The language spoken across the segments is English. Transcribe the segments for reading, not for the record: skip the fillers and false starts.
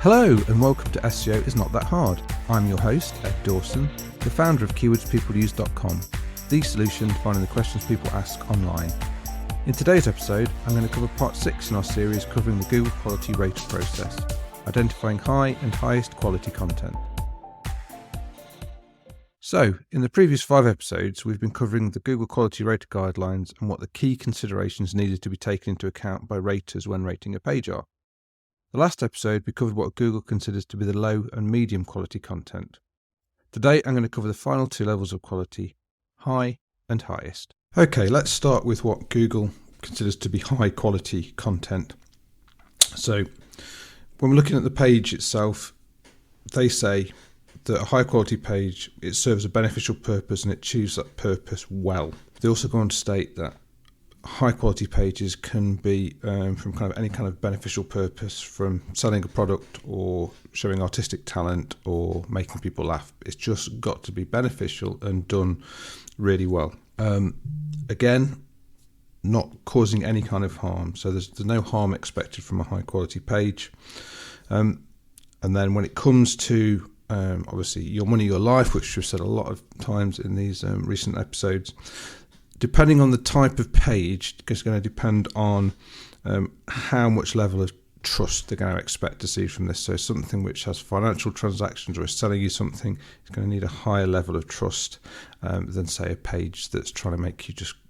Hello and welcome to SEO is Not That Hard. I'm your host, Ed Dawson, the founder of keywordspeopleuse.com, the solution to finding the questions people ask online. In today's episode, I'm going to cover part 6 in our series covering the Google Quality Rater process, identifying high and highest quality content. So, in the previous 5 episodes, we've been covering the Google Quality Rater guidelines and what the key considerations needed to be taken into account by raters when rating a page are. The last episode, we covered what Google considers to be the low and medium quality content. Today, I'm going to cover the final 2 levels of quality, high and highest. Okay, let's start with what Google considers to be high quality content. So, when we're looking at the page itself, they say that a high quality page, it serves a beneficial purpose and it achieves that purpose well. They also go on to state that high quality pages can be from kind of any kind of beneficial purpose, from selling a product or showing artistic talent or making people laugh. It's just got to be beneficial and done really well. Again, not causing any kind of harm. So there's no harm expected from a high quality page. And then when it comes to obviously your money, your life, which we've said a lot of times in these recent episodes, depending on the type of page, it's going to depend on how much level of trust they're going to expect to see from this. So something which has financial transactions or is selling you something is going to need a higher level of trust than, say, a page that's trying to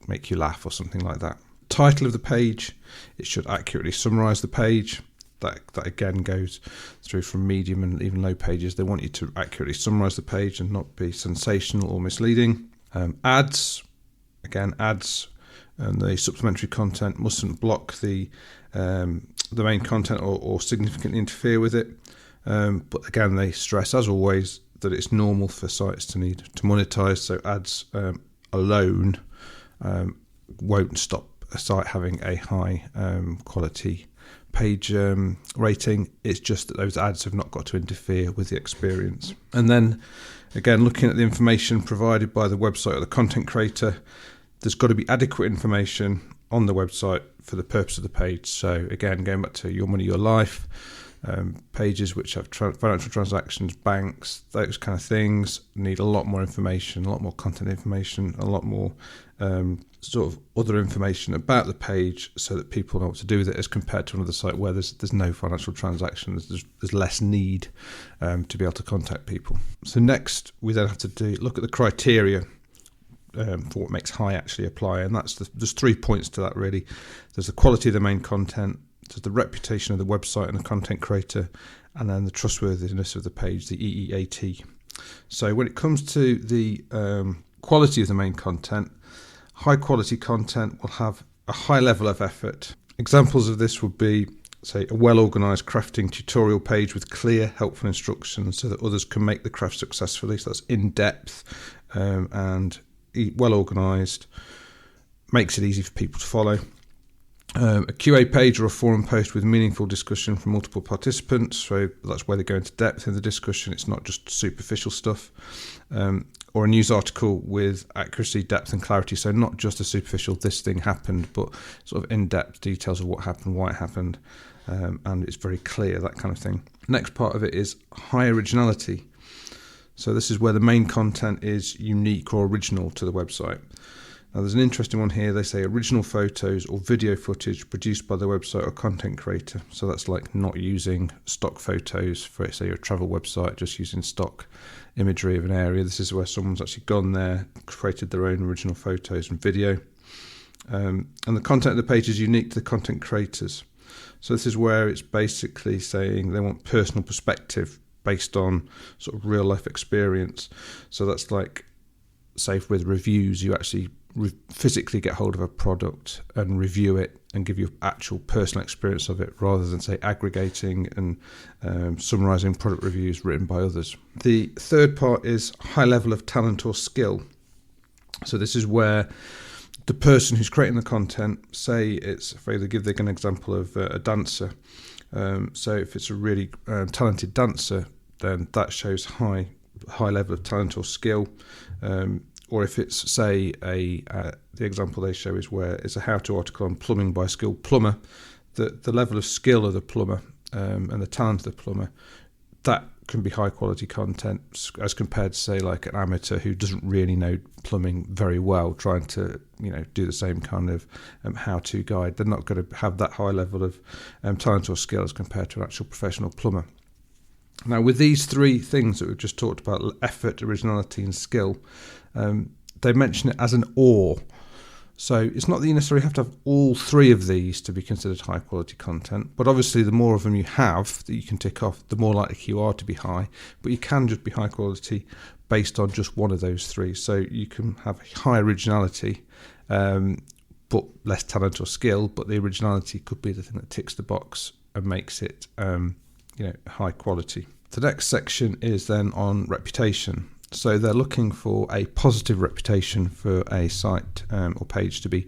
make you laugh or something like that. Title of the page, it should accurately summarize the page. That again goes through from medium and even low pages. They want you to accurately summarize the page and not be sensational or misleading. Ads. Again, ads and the supplementary content mustn't block the main content or significantly interfere with it. But again, they stress, as always, that it's normal for sites to need to monetize. So ads alone won't stop a site having a high quality page rating. It's just that those ads have not got to interfere with the experience. And then again, looking at the information provided by the website or the content creator, there's got to be adequate information on the website for the purpose of the page. So again, going back to your money, your life, pages which have financial transactions, banks, those kind of things need a lot more information, a lot more content information, a lot more sort of other information about the page so that people know what to do with it, as compared to another site where there's no financial transactions. There's less need to be able to contact people. So next, we then have to look at the criteria for what makes high actually apply, and there's 3 points to that really. There's the quality of the main content, there's the reputation of the website and the content creator, and then the trustworthiness of the page, the EEAT. So when it comes to the quality of the main content, high quality content will have a high level of effort. Examples of this would be, say, a well-organized crafting tutorial page with clear, helpful instructions so that others can make the craft successfully. So that's in-depth and well-organized, makes it easy for people to follow. A QA page or a forum post with meaningful discussion from multiple participants, so that's where they go into depth in the discussion. It's not just superficial stuff. Or a news article with accuracy, depth and clarity, so not just a superficial this thing happened, but sort of in-depth details of what happened, why it happened, and it's very clear, that kind of thing. Next part of it is high originality. So this is where the main content is unique or original to the website. Now there's an interesting one here. They say original photos or video footage produced by the website or content creator. So that's like not using stock photos for, say, your travel website, just using stock imagery of an area. This is where someone's actually gone there, created their own original photos and video. And the content of the page is unique to the content creators. So this is where it's basically saying they want personal perspective based on sort of real life experience. So that's like, say, with reviews, you actually physically get hold of a product and review it and give your actual personal experience of it, rather than, say, aggregating and summarizing product reviews written by others. The third part is high level of talent or skill. So this is where the person who's creating the content, say it's, if they give an example of a dancer, so if it's a really talented dancer, then that shows high level of talent or skill. Or if it's, say, the example they show is where it's a how-to article on plumbing by a skilled plumber, the level of skill of the plumber and the talent of the plumber, that can be high quality content as compared to, say, like an amateur who doesn't really know plumbing very well, trying to do the same kind of how-to guide. They're not going to have that high level of talent or skill as compared to an actual professional plumber. Now, with these three things that we've just talked about, effort, originality and skill, they mention it as an or. So it's not that you necessarily have to have all three of these to be considered high quality content, but obviously the more of them you have that you can tick off, the more likely you are to be high. But you can just be high quality based on just one of those three. So you can have high originality, but less talent or skill, but the originality could be the thing that ticks the box and makes it high quality. The next section is then on reputation. So they're looking for a positive reputation for a site or page to be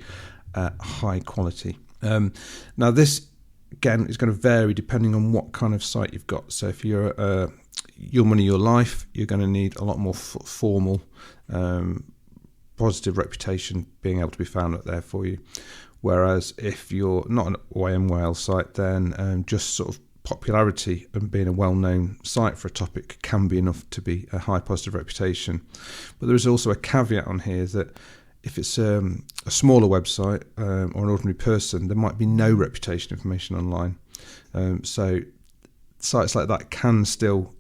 high quality. Now this, again, is going to vary depending on what kind of site you've got. So if you're Your Money, Your Life, you're going to need a lot more formal, positive reputation being able to be found out there for you. Whereas if you're not an YMYL site, then just sort of popularity and being a well-known site for a topic can be enough to be a high positive reputation. But there is also a caveat on here that if it's a smaller website or an ordinary person, there might be no reputation information online. So sites like that can still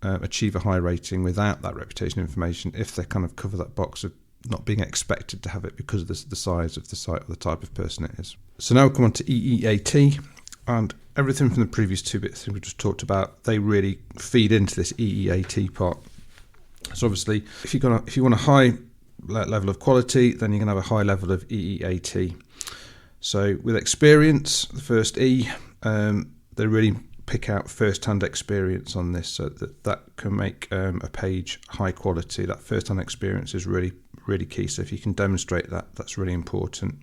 achieve a high rating without that reputation information if they kind of cover that box of not being expected to have it because of the size of the site or the type of person it is. So now we'll come on to EEAT. And everything from the previous two bits we just talked about, they really feed into this EEAT part. So obviously, if you want a high level of quality, then you're going to have a high level of EEAT. So with experience, the first E, they really pick out first-hand experience on this, so that can make a page high quality. That first-hand experience is really, really key. So if you can demonstrate that, that's really important.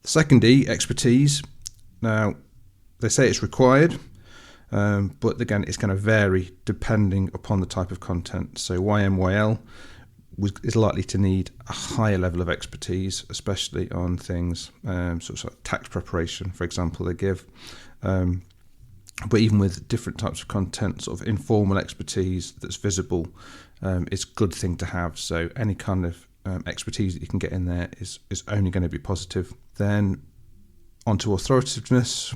The second E, expertise. Now, they say it's required, but again, it's going to vary depending upon the type of content. So YMYL is likely to need a higher level of expertise, especially on things sort of tax preparation, for example, they give. But even with different types of content, sort of informal expertise that's visible is a good thing to have. So any kind of expertise that you can get in there is only going to be positive. Then onto authoritativeness.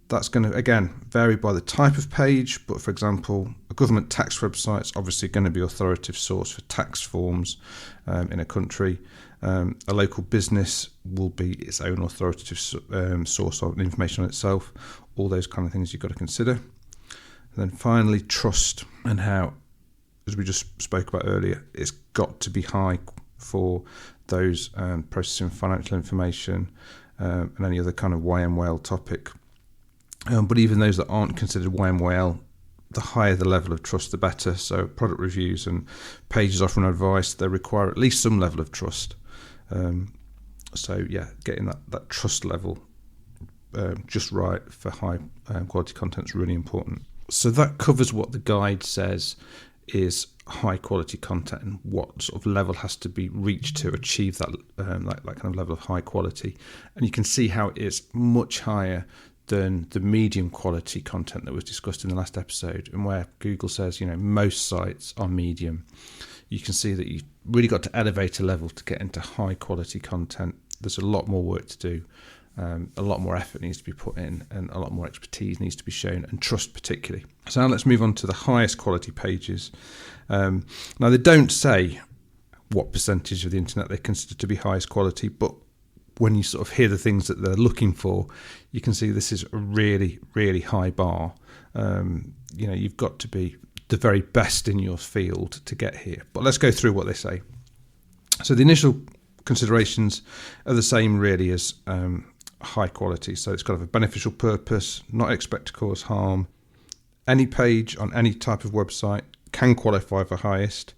That's going to, again, vary by the type of page, but for example, a government tax website is obviously going to be authoritative source for tax forms in a country. A local business will be its own authoritative source of information on itself. All those kind of things you've got to consider. And then finally, trust, and how, as we just spoke about earlier, it's got to be high for those processing financial information and any other kind of YMWL topic. But even those that aren't considered YMYL, the higher the level of trust, the better. So product reviews and pages offering advice, they require at least some level of trust. So yeah, getting that trust level just right for high quality content is really important. So that covers what the guide says is high quality content and what sort of level has to be reached to achieve that that kind of level of high quality. And you can see how it is much higher than the medium quality content that was discussed in the last episode, and where Google says, most sites are medium. You can see that you've really got to elevate a level to get into high quality content. There's a lot more work to do. A lot more effort needs to be put in, and a lot more expertise needs to be shown, and trust particularly. So now let's move on to the highest quality pages. Now they don't say what percentage of the internet they consider to be highest quality, but when you sort of hear the things that they're looking for, you can see this is a really, really high bar. You've got to be the very best in your field to get here. But let's go through what they say. So the initial considerations are the same really as high quality. So it's got to have a beneficial purpose, not expect to cause harm. Any page on any type of website can qualify for highest.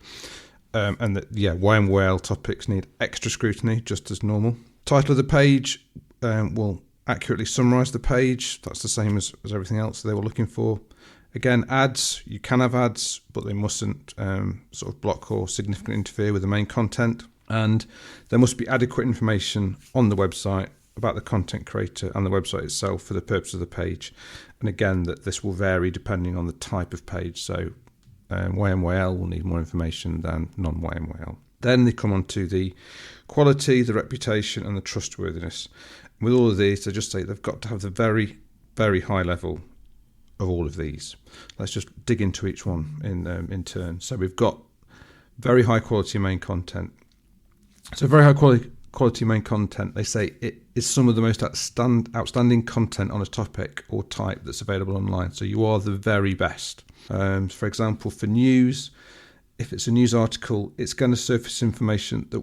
And that, YMWL topics need extra scrutiny, just as normal. Title of the page will accurately summarise the page. That's the same as everything else they were looking for. Again, ads, you can have ads, but they mustn't sort of block or significantly interfere with the main content. And there must be adequate information on the website about the content creator and the website itself for the purpose of the page. And again, that this will vary depending on the type of page. So YMYL will need more information than non-YMYL. Then they come on to the quality, the reputation, and the trustworthiness. With all of these, they just say they've got to have the very, very high level of all of these. Let's just dig into each one in turn. So we've got very high quality main content. So very high quality main content, they say it is some of the most outstanding content on a topic or type that's available online. So you are the very best. For example, for news, if it's a news article, it's going to surface information that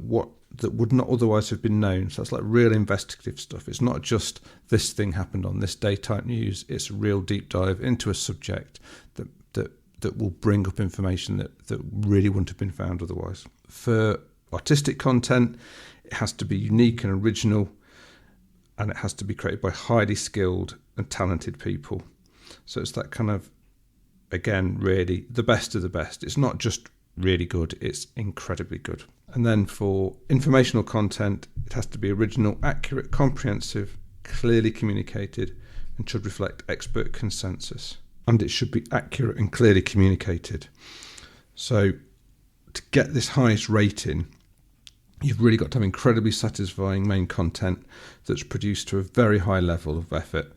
would not otherwise have been known. So that's like real investigative stuff. It's not just this thing happened on this day type news. It's a real deep dive into a subject that will bring up information that really wouldn't have been found otherwise. For artistic content, it has to be unique and original, and it has to be created by highly skilled and talented people. So it's that kind of, again, really the best of the best. It's not just really good, it's incredibly good. And then for informational content, it has to be original, accurate, comprehensive, clearly communicated, and should reflect expert consensus. And it should be accurate and clearly communicated. So to get this highest rating, you've really got to have incredibly satisfying main content that's produced to a very high level of effort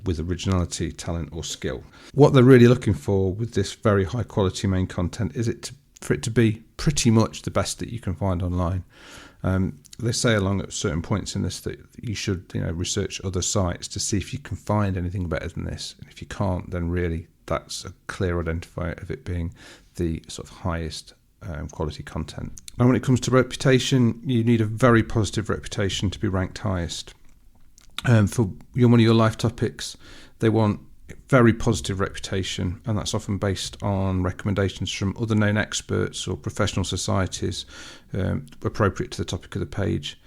with originality, talent, or skill. What they're really looking for with this very high quality main content is for it to be pretty much the best that you can find online. They say along at certain points in this that you should research other sites to see if you can find anything better than this. And if you can't, then really that's a clear identifier of it being the sort of highest quality content. Now, when it comes to reputation, you need a very positive reputation to be ranked highest. For one of your life topics, they want very positive reputation, and that's often based on recommendations from other known experts or professional societies appropriate to the topic of the page.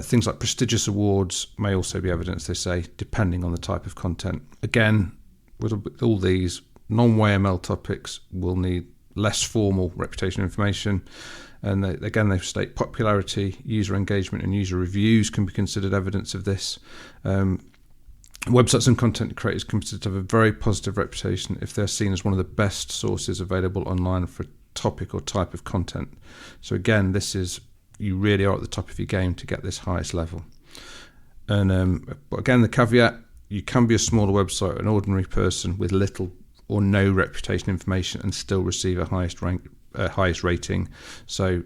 Things like prestigious awards may also be evidence, they say, depending on the type of content. Again, with all these, non-YML topics will need less formal reputation information. And they state popularity, user engagement, and user reviews can be considered evidence of this. Websites and content creators can be considered to have a very positive reputation if they're seen as one of the best sources available online for a topic or type of content. So again, you really are at the top of your game to get this highest level. And but again, the caveat, you can be a smaller website, an ordinary person with little or no reputation information and still receive a highest rating. So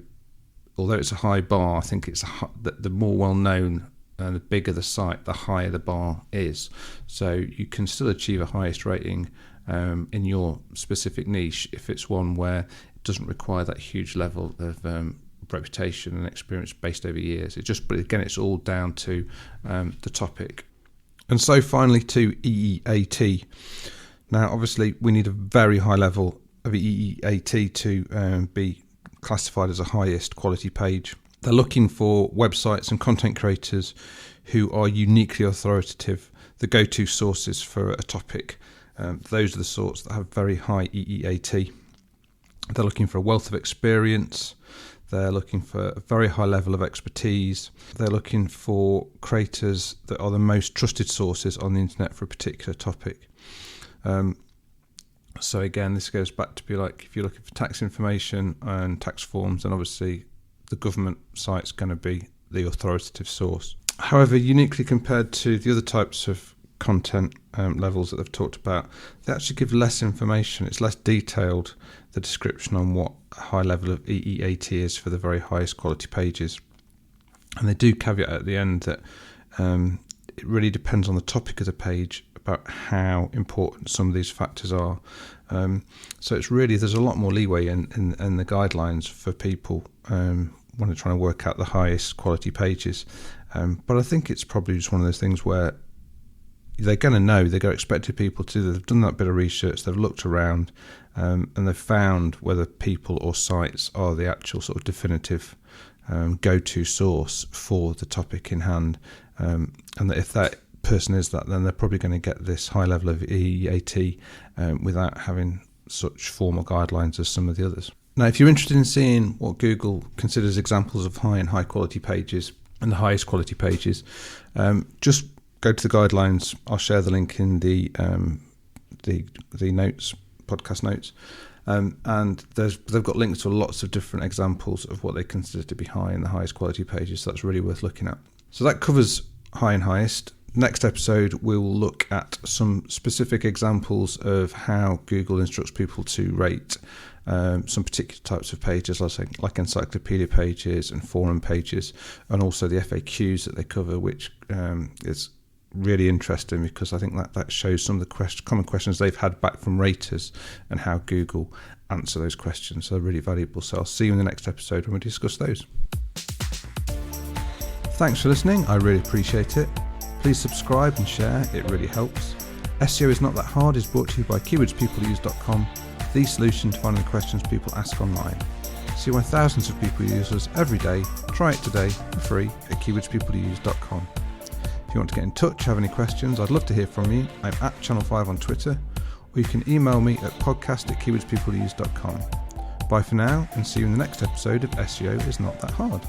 although it's a high bar, I think it's the more well known and the bigger the site, the higher the bar is. So you can still achieve a highest rating in your specific niche if it's one where it doesn't require that huge level of reputation and experience based over years. But again, it's all down to the topic. And so finally to EEAT. Now, obviously, we need a very high level of EEAT to be classified as a highest quality page. They're looking for websites and content creators who are uniquely authoritative, the go-to sources for a topic. Those are the sorts that have very high EEAT. They're looking for a wealth of experience. They're looking for a very high level of expertise. They're looking for creators that are the most trusted sources on the internet for a particular topic. So again, this goes back to be like, if you're looking for tax information and tax forms, then obviously the government site's going to be the authoritative source. However, uniquely compared to the other types of content levels that they've talked about, they actually give less information. It's less detailed, the description on what a high level of EEAT is for the very highest quality pages. And they do caveat at the end that it really depends on the topic of the page about how important some of these factors are. So it's really, there's a lot more leeway in the guidelines for people when they're trying to work out the highest quality pages. But I think it's probably just one of those things where they're going to know, they're going to expect people to, they've done that bit of research, they've looked around, and they've found whether people or sites are the actual sort of definitive go-to source for the topic in hand. And that if that person is that, then they're probably going to get this high level of EEAT without having such formal guidelines as some of the others. Now, if you're interested in seeing what Google considers examples of high and high quality pages, and the highest quality pages. Just go to the guidelines. I'll share the link in the notes, podcast notes. And they've got links to lots of different examples of what they consider to be high and the highest quality pages. So that's really worth looking at. So that covers high and highest. Next episode, we will look at some specific examples of how Google instructs people to rate some particular types of pages, like encyclopedia pages and forum pages, and also the FAQs that they cover, which is really interesting because I think that shows some of the common questions they've had back from raters and how Google answer those questions. So they're really valuable. So I'll see you in the next episode when we discuss those. Thanks for listening. I really appreciate it. Please subscribe and share. It really helps. SEO is Not That Hard is brought to you by keywordspeopleuse.com, the solution to finding the questions people ask online. See why thousands of people use us every day. Try it today for free at keywordspeopleuse.com. If you want to get in touch, have any questions, I'd love to hear from you. I'm at Channel 5 on Twitter, or you can email me at podcast@keywordspeopleuse.com. Bye for now, and see you in the next episode of SEO is Not That Hard.